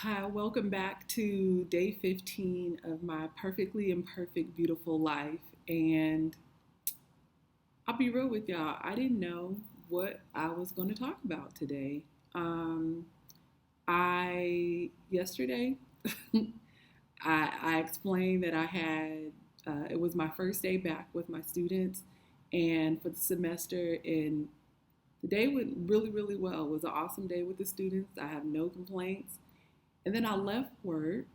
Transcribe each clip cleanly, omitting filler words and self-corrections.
Hi, welcome back to day 15 of my perfectly imperfect, beautiful life. And I'll be real with y'all, I didn't know what I was going to talk about today. Um, yesterday, I explained that it was my first day back with my students and for the semester. And the day went really, really well. It was an awesome day with the students. I have no complaints. And then I left work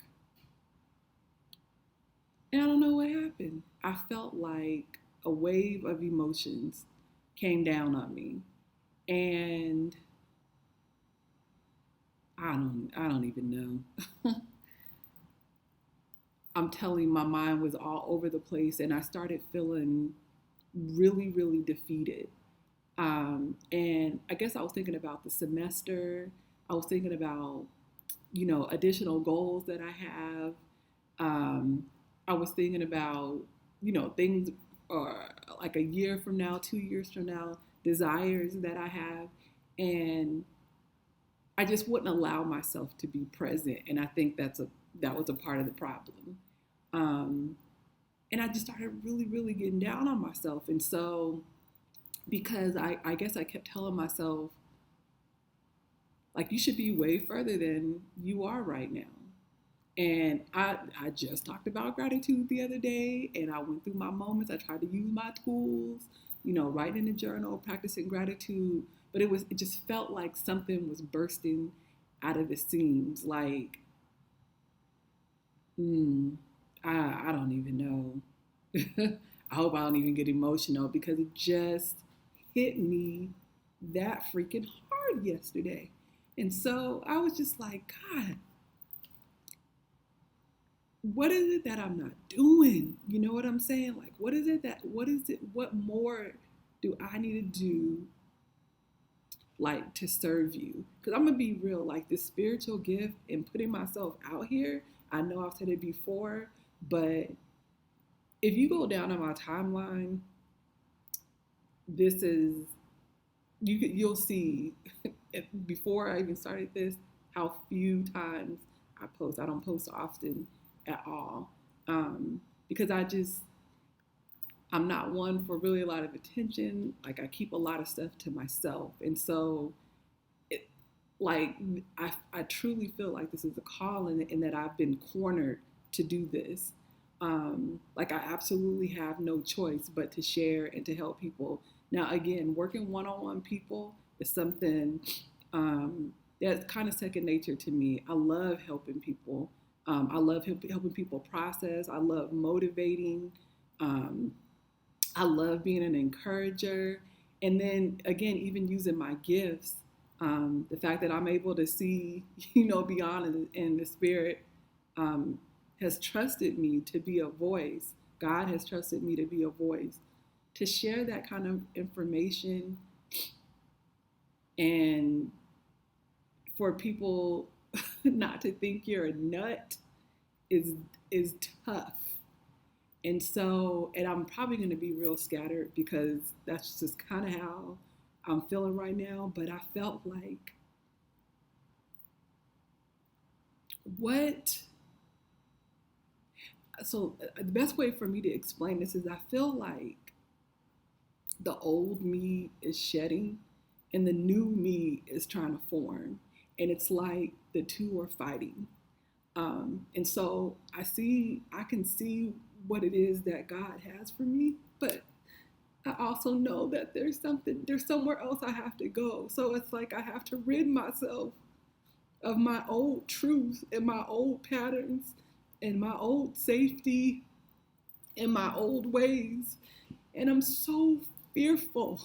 and I don't know what happened. I felt like a wave of emotions came down on me. And I don't even know. I'm telling you, my mind was all over the place and I started feeling really, really defeated. And I guess I was thinking about the semester. I was thinking about, additional goals that I have. Um, I was thinking about, things like a year from now, 2 years from now, desires that I have. And I just wouldn't allow myself to be present. And I think that was a part of the problem. Um, and I just started really, really getting down on myself. And so, because I guess I kept telling myself, like, you should be way further than you are right now. And I just talked about gratitude the other day, and I went through my moments. I tried to use my tools, writing in a journal, practicing gratitude. But it just felt like something was bursting out of the seams. Like, mm, I don't even know. I hope I don't even get emotional because it just hit me that freaking hard yesterday. And so I was just like, God, what is it that I'm not doing? You know what I'm saying? Like, what more do I need to do, like, to serve you? Because I'm going to be real, like, this spiritual gift and putting myself out here, I know I've said it before, but if you go down on my timeline, this is, you'll see before I even started this, how few times I post. I don't post often at all. Because I'm not one for really a lot of attention. Like, I keep a lot of stuff to myself. And so, it, like, I truly feel like this is a calling and that I've been cornered to do this. Like, I absolutely have no choice but to share and to help people. Now, again, working one on one people is something um, that's kind of second nature to me. I love helping people. I love helping people process. I love motivating. Um, I love being an encourager. And then again, even using my gifts, the fact that I'm able to see, beyond in the spirit, um, has trusted me to be a voice. God has trusted me to be a voice, to share that kind of information, and for people not to think you're a nut is is tough. And so, and I'm probably going to be real scattered because that's just kind of how I'm feeling right now. But I felt like, what? So, the best way for me to explain this is I feel like the old me is shedding and the new me is trying to form. And it's like the two are fighting. And so I can see what it is that God has for me, but I also know that there's somewhere else I have to go. So it's like I have to rid myself of my old truth and my old patterns and my old safety and my old ways. And I'm so fearful.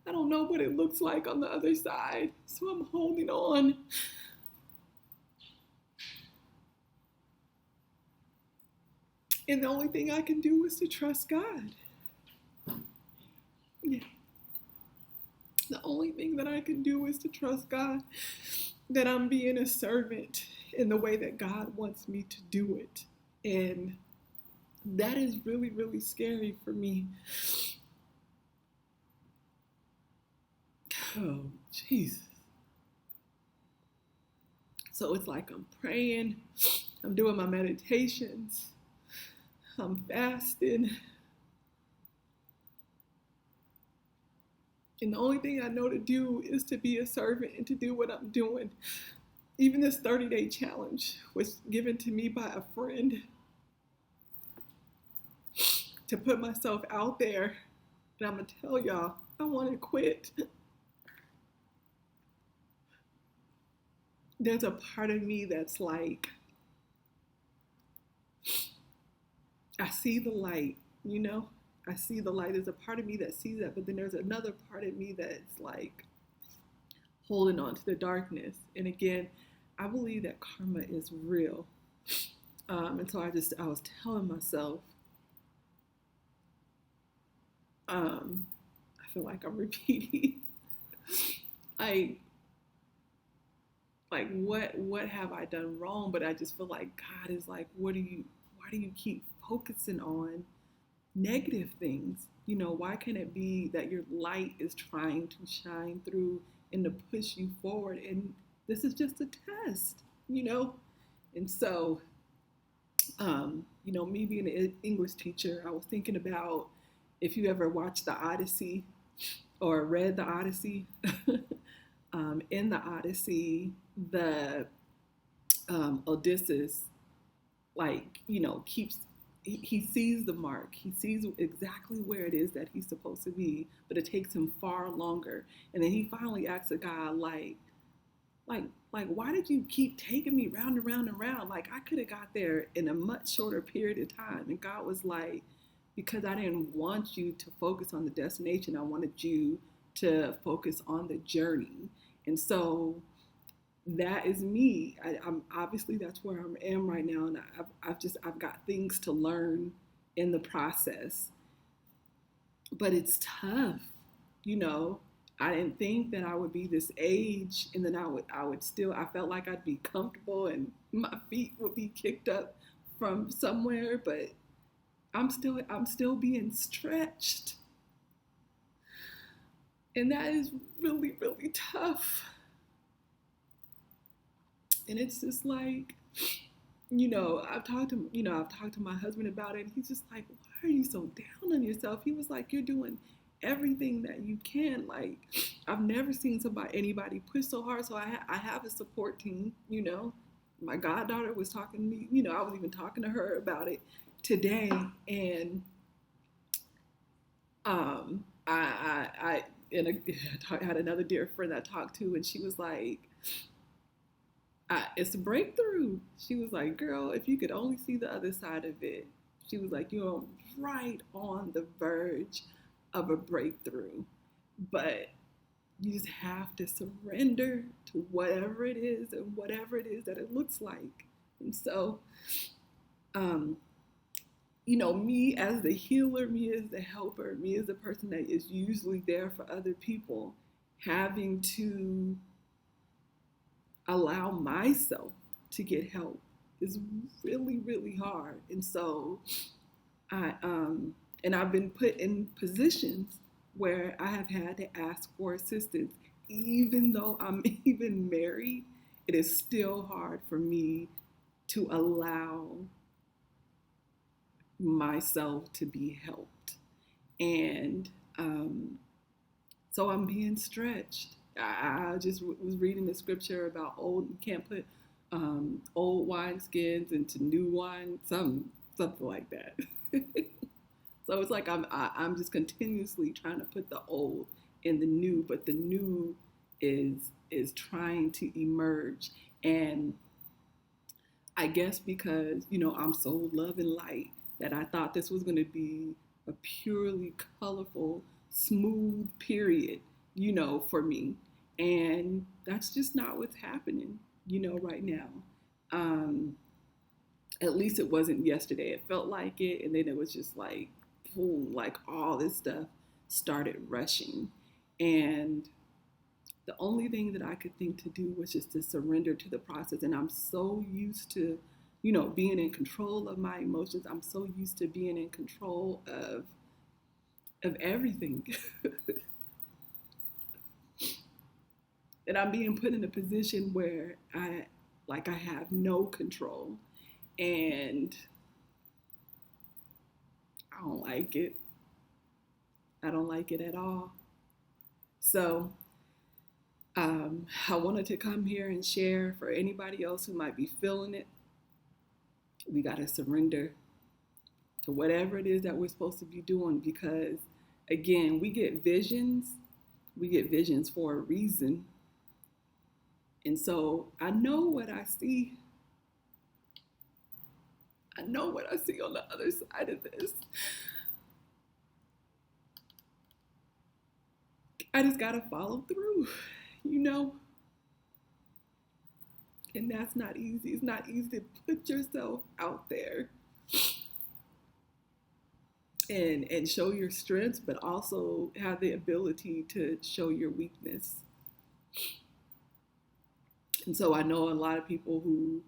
I don't know what it looks like on the other side. So I'm holding on. And the only thing I can do is to trust God. Yeah. The only thing that I can do is to trust God, that I'm being a servant in the way that God wants me to do it. And that is really, really scary for me. Oh, Jesus. So it's like I'm praying, I'm doing my meditations, I'm fasting. And the only thing I know to do is to be a servant and to do what I'm doing. Even this 30-day challenge was given to me by a friend to put myself out there. And I'm going to tell y'all, I want to quit. There's a part of me that's like, I see the light, you know? I see the light. There's a part of me that sees that, but then there's another part of me that's like holding on to the darkness. And again, I believe that karma is real. And so I was telling myself, I feel like I'm repeating, like what have I done wrong? But I just feel like God is like, why do you keep focusing on negative things? You know, why can't it be that your light is trying to shine through and to push you forward? And this is just a test, you know? And so, you know, me being an English teacher, I was thinking about if you ever watched the Odyssey or read the Odyssey. In the Odyssey, the Odysseus, like, you know, he sees the mark. He sees exactly where it is that he's supposed to be, but it takes him far longer. And then he finally asks a God, like, why did you keep taking me round and round and round? Like, I could have got there in a much shorter period of time. And God was like, because I didn't want you to focus on the destination. I wanted you to focus on the journey. And so that is me. I'm obviously, that's where I am right now, and I've got things to learn in the process. But it's tough, you know. I didn't think that I would be this age, and then I would still. I felt like I'd be comfortable, and my feet would be kicked up from somewhere. But I'm still being stretched, and that is really, really tough. And it's just like, you know, I've talked to my husband about it, and he's just like, why are you so down on yourself? He was like, you're doing everything that you can. Like, I've never seen anybody push so hard. So I have a support team, you know. My goddaughter was talking to me, you know, I was even talking to her about it today. And I had another dear friend I talked to, and she was like, it's a breakthrough. She was like, girl, if you could only see the other side of it. She was like, you're right on the verge of a breakthrough. But you just have to surrender to whatever it is and whatever it is that it looks like. And so, you know, me as the healer, me as the helper, me as the person that is usually there for other people, having to allow myself to get help is really, really hard. And so I've been put in positions where I have had to ask for assistance. Even though I'm even married, it is still hard for me to allow myself to be helped. And so I'm being stretched. I just was reading the scripture about you can't put old wine skins into new wine, something like that. So it's like I'm just continuously trying to put the old in the new, but the new is trying to emerge. And I guess because, you know, I'm so love and light that I thought this was going to be a purely colorful, smooth period, you know, for me. And that's just not what's happening, you know, right now. At least it wasn't yesterday. It felt like it. And then it was just like, boom, like all this stuff started rushing. And the only thing that I could think to do was just to surrender to the process. And I'm so used to, you know, being in control of my emotions. I'm so used to being in control of everything. And I'm being put in a position where like I have no control. And I don't like it. I don't like it at all. So I wanted to come here and share for anybody else who might be feeling it. We got to surrender to whatever it is that we're supposed to be doing, because again, we get visions. We get visions for a reason. And so I know what I see. I know what I see on the other side of this. I just got to follow through, you know? And that's not easy. It's not easy to put yourself out there and show your strengths, but also have the ability to show your weakness. And so I know a lot of people who,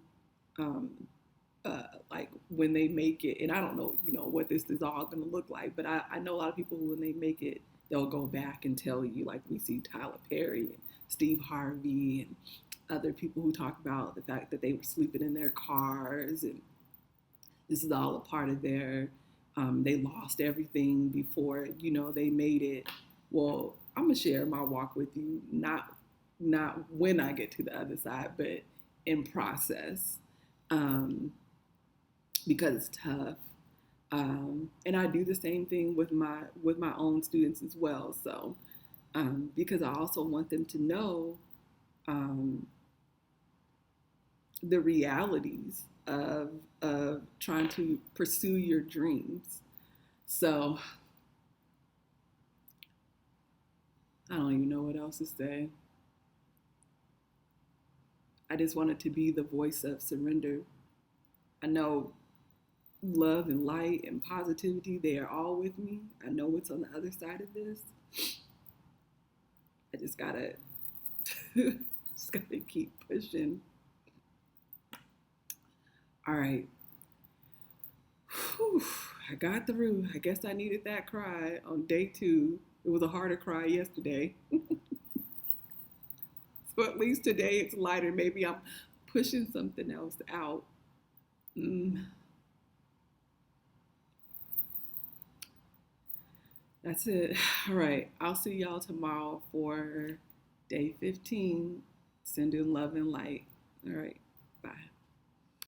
like when they make it, and I don't know, what this is all going to look like, but I know a lot of people who, when they make it, they'll go back and tell you, like we see Tyler Perry and Steve Harvey and other people who talk about the fact that they were sleeping in their cars, and this is all a part of their, they lost everything before, they made it. Well, I'm gonna share my walk with you, not when I get to the other side, but in process, because it's tough. And I do the same thing with my own students as well. So, because I also want them to know the realities of trying to pursue your dreams. So I don't even know what else to say. I just wanted to be the voice of surrender. I know love and light and positivity, they are all with me. I know what's on the other side of this. I just gotta keep pushing. All right. Whew, I got through. I guess I needed that cry on day 2. It was a harder cry yesterday. So at least today it's lighter. Maybe I'm pushing something else out. That's it. All right. I'll see y'all tomorrow for day 15. Sending love and light. All right. Bye.